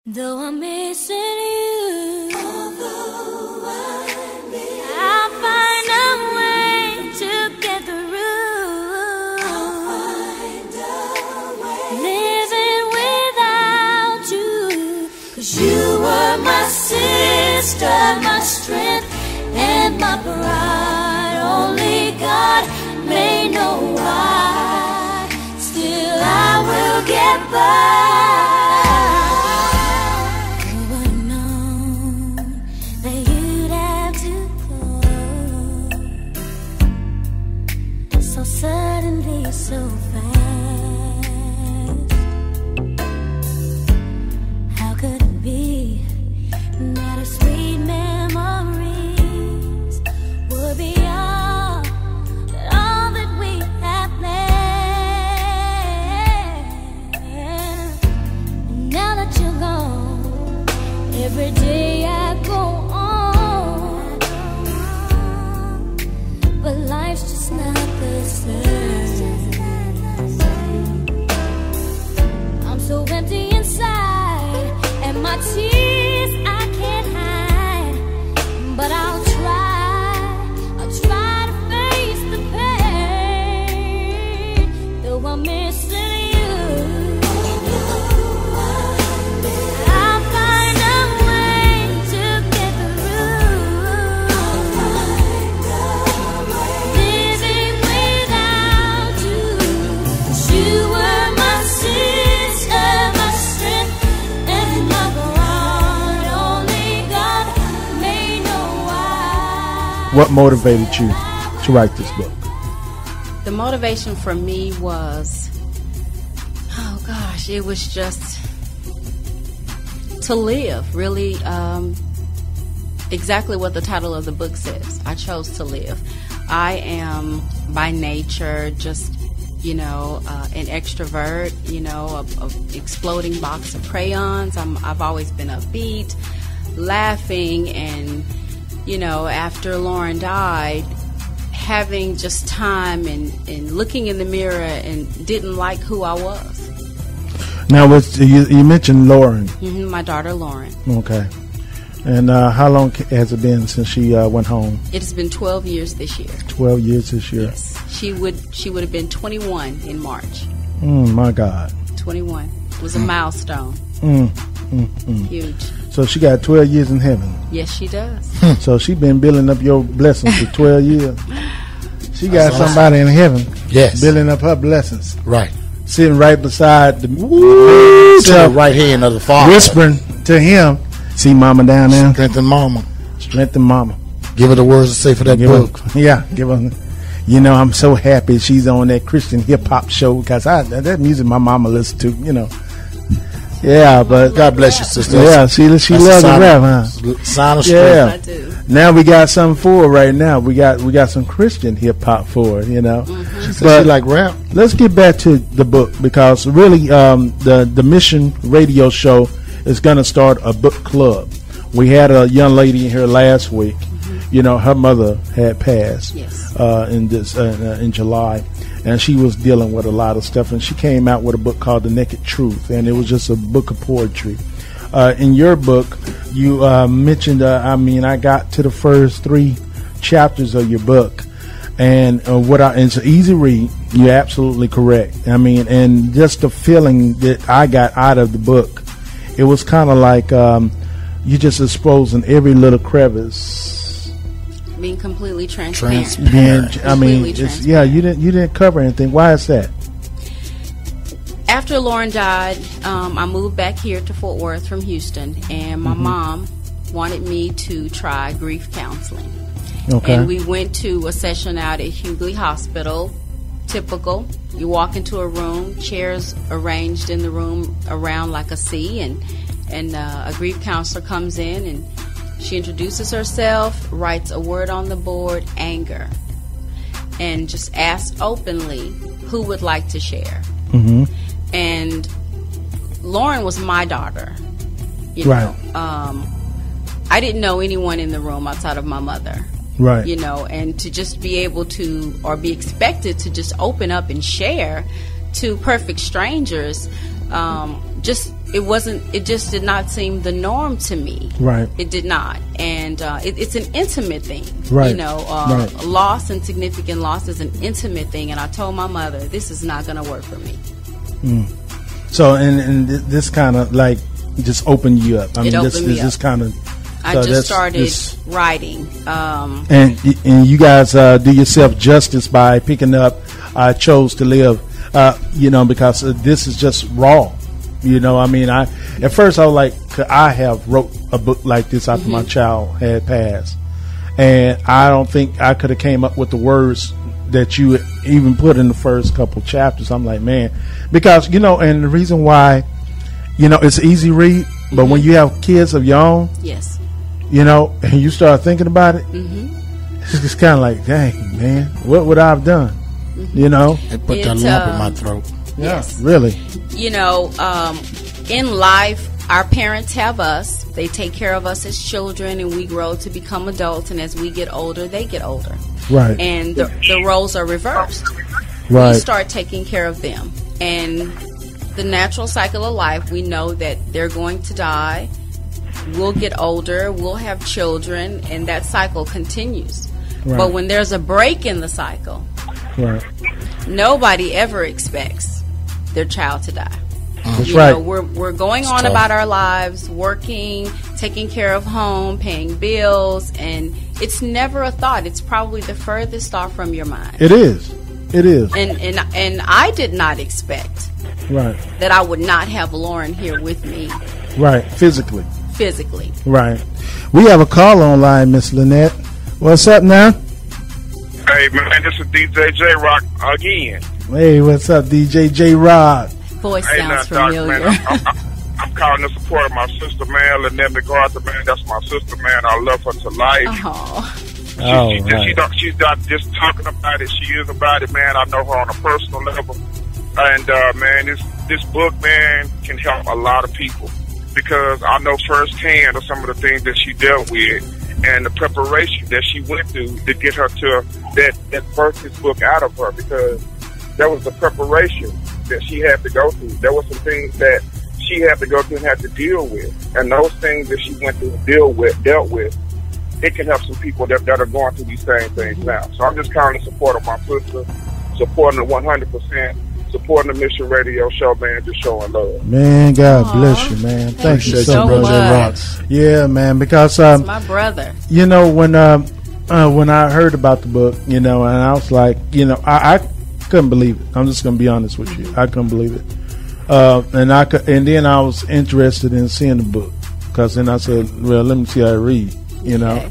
Though I'm missing you, although I miss, I'll find a way to get through. I'll find a way living without you, 'cause you were my sister, my strength, and my pride. Only God may know why. Still I will get by. Suddenly so fast. How could it be that our sweet memories would be all that we have planned? Now that you're gone, every day I go on, but life's just not the same. I'm so empty inside, and my tears I can't hide. But I'll try to face the pain. Though I'm missing you, I'll find a way to get through. Living without you, 'cause you were my sister, my strength, and my pride. Only God may know why. What motivated you to write this book? The motivation for me was, oh gosh, it was just to live, really, exactly what the title of the book says. I chose to live. I am by nature just, an extrovert, a exploding box of crayons. I've always been upbeat, laughing, and, after Lauren died, having just time and looking in the mirror and didn't like who I was. Now, you mentioned Lauren. My daughter, Lauren. Okay. And how long has it been since she went home? It has been 12 years this year. 12 years this year. Yes. She would have been 21 in March. My God. 21. It was a milestone. Huge. So she got 12 years in heaven. Yes, she does. So she been building up your blessings for 12 years. She got somebody in heaven. Yes. Building up her blessings. Right. Sitting right beside the to the right hand of the Father. Whispering to him. See mama down there? Strengthen mama. Strengthen mama. Give her the words to say for that book. Give her. I'm so happy she's on that Christian hip hop show, because that music my mama listens to, Yeah, but God bless you, sister. Yeah, she loves the rap, huh? Sign of strength. Yeah. I do. Now we got something for her right now. We got some Christian hip hop for her, She said she like rap. Let's get back to the book, because really the Mission Radio Show is going to start a book club. We had a young lady in here last week. Her mother had passed in July, and she was dealing with a lot of stuff, and she came out with a book called The Naked Truth, and it was just a book of poetry. In your book, you mentioned, I got to the first 3 chapters of your book, and it's an easy read. You're absolutely correct. And just the feeling that I got out of the book, it was kind of like you just exposing every little crevice. Being completely transparent. You didn't cover anything. Why is that? After Lauren died, I moved back here to Fort Worth from Houston, and my mom wanted me to try grief counseling. Okay. And we went to a session out at Hughley Hospital. Typical. You walk into a room, chairs arranged in the room around like a C, and a grief counselor comes in, and she introduces herself, writes a word on the board, anger, and just asks openly who would like to share. And Lauren was my daughter. Right. I didn't know anyone in the room outside of my mother. Right. And to just be able to, or be expected to just open up and share to perfect strangers, it just did not seem the norm to me. Right. It did not. And it's an intimate thing. Right. You know, Right. loss and significant loss is an intimate thing. And I told my mother, this is not going to work for me. So, and this kind of like just opened you up. I mean, this kind of. I So just started this- writing. And you guys do yourself justice by picking up "I Chose to Live," you know, because this is just raw. You know, I mean, at first I was like, could I have wrote a book like this after my child had passed? And I don't think I could have came up with the words that you even put in the first couple chapters. I'm like, man, because, you know, and the reason why, you know, it's easy read, but when you have kids of your own, Yes. you know, and you start thinking about it, it's just kind of like, dang, man, what would I have done? You know? It put that lump in my throat. Yes. Really? You know, in life, our parents have us. They take care of us as children, and we grow to become adults. And as we get older, they get older. Right. And the roles are reversed. Right. We start taking care of them. And the natural cycle of life, we know that they're going to die. We'll get older. We'll have children. And that cycle continues. Right. But when there's a break in the cycle, Right. nobody ever expects their child to die. That's You right. know, we're going on tough. about our lives, working, taking care of home, paying bills, and it's never a thought. It's probably the furthest thought from your mind. It is. It is. And I did not expect Right. that I would not have Lauren here with me Right. Physically. physically. Right. We have a call online, Miss Laynette. What's up now? Hey man, this is DJ J Rock again. Hey, what's up, DJ J Rod? Voice Hey, sounds now, Doc, familiar. man, I'm calling in support of my sister, man, Laynette McArthur, man. That's my sister, man. I love her to life. Oh, She's not just talking about it. She is about it, man. I know her on a personal level. And, man, this book, man, can help a lot of people because I know firsthand of some of the things that she dealt with and the preparation that she went through to get her to that birth this book out of her because there was the preparation that she had to go through. There were some things that she had to go through and had to deal with. And those things that she went through and dealt with, it can help some people that are going through these same things now. So I'm just calling in support of my sister, supporting her 100%, supporting the Mission Radio Show, man, just showing love. Man, God bless you, man. Thank you so much. much. Yeah, man, because It's my brother. you know, when I heard about the book, you know, and I was like, you know, I couldn't believe it. I'm just going to be honest with you. I couldn't believe it. And then I was interested in seeing the book because then I said, well, let me see how I read, you know,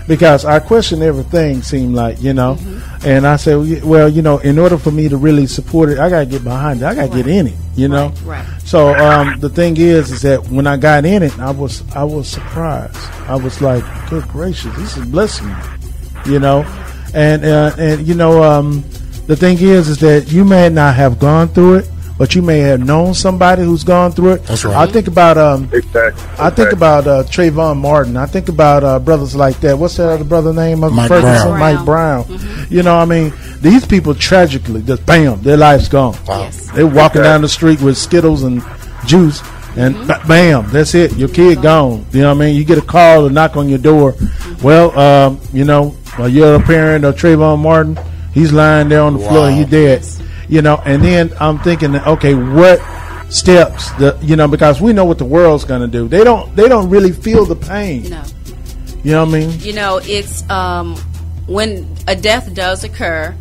because I questioned everything, seemed like, you know, and I said, well, you know, in order for me to really support it, I got to get behind it. I got to get in it, you know. Right. So the thing is that when I got in it, I was surprised. I was like, good gracious, this is blessing me, you know, and you know, the thing is that you may not have gone through it, but you may have known somebody who's gone through it. That's right. I think about Exactly. I think about Trayvon Martin. I think about brothers like that. What's that other brother name? Mike Ferguson? Brown. Mike Brown. You know, I mean, these people tragically just bam, their life's gone. Wow. Yes. They're walking down the street with Skittles and juice, and bam, that's it. Your kid gone. You know what I mean? You get a call or knock on your door. Well, you know, you're a parent of Trayvon Martin. He's lying there on the floor. He's dead. You know, and then I'm thinking, okay, what steps? You know, because we know what the world's going to do. They don't really feel the pain. No. You know what I mean? You know, it's when a death does occur,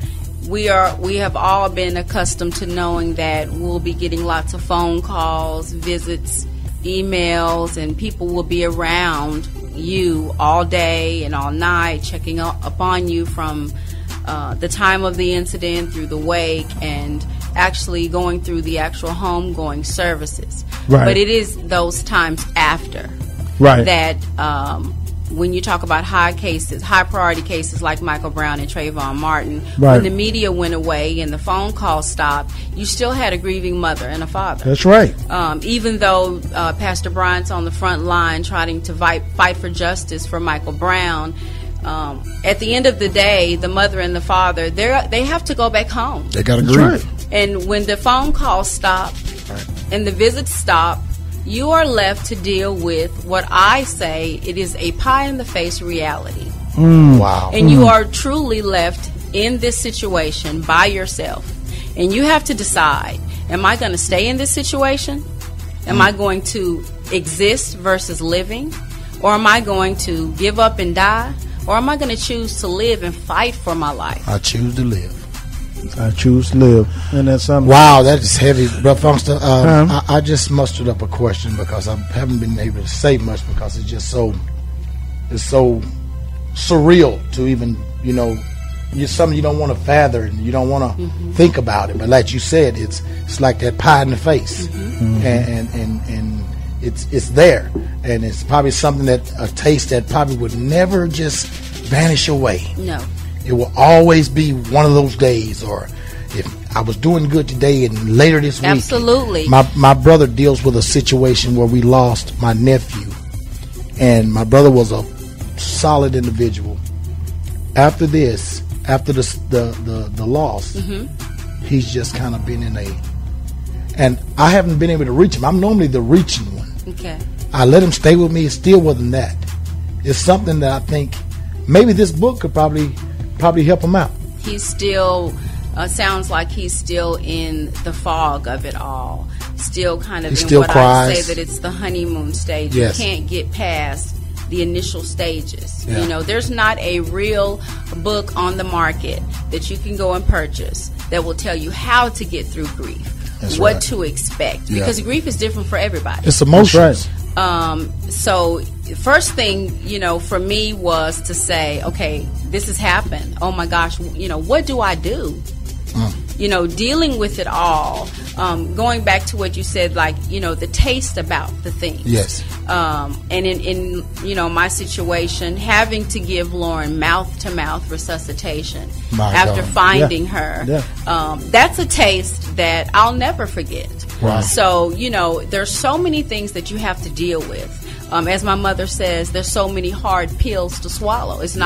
we have all been accustomed to knowing that we'll be getting lots of phone calls, visits, emails, and people will be around you all day and all night, checking upon you from the time of the incident through the wake and actually going through the actual homegoing services. Right. But it is those times after Right. that when you talk about high priority cases like Michael Brown and Trayvon Martin, Right. when the media went away and the phone calls stopped, you still had a grieving mother and a father. That's right. Even though Pastor Bryant's on the front line trying to fight for justice for Michael Brown, at the end of the day, the mother and the father, they have to go back home. They got to That's grieve. right. And when the phone calls stop, and the visits stop, you are left to deal with what I say it is a pie-in-the-face reality. Wow. And you are truly left in this situation by yourself. And you have to decide, am I going to stay in this situation? Am I going to exist versus living? Or am I going to give up and die? Or am I going to choose to live and fight for my life? I choose to live. I choose to live. And that's something. Wow, that is heavy. Brother Funkster, I just mustered up a question because I haven't been able to say much because it's just so surreal to even, you know, it's something you don't want to fathom and you don't want to think about it. But like you said, it's like that pie in the face. And it's there. And it's probably something that, a taste that probably would never just vanish away. No. It will always be one of those days, or if I was doing good today and later this week. Absolutely. My brother deals with a situation where we lost my nephew, and my brother was a solid individual. After this, after the loss, he's just kind of been in a, and I haven't been able to reach him. I'm normally the reaching one. Okay. I let him stay with me. It still wasn't that. It's something that I think maybe this book could probably help him out. He's still, sounds like he's still in the fog of it all. Still kind of He in still what cries. I say that it's the honeymoon stage. Yes. You can't get past the initial stages. Yeah. You know, there's not a real book on the market that you can go and purchase that will tell you how to get through grief. That's what right. to expect. Yeah. Because grief is different for everybody. It's emotions. So first thing, you know, for me was to say, okay, this has happened. Oh my gosh, you know, what do I do? You know, dealing with it all. Going back to what you said, like, you know, the taste about the thing. Yes. And in you know, my situation, having to give Lauren mouth-to-mouth resuscitation My after God. finding her. Yeah. That's a taste that I'll never forget. Wow. So, you know, there's so many things that you have to deal with. As my mother says, there's so many hard pills to swallow. It's not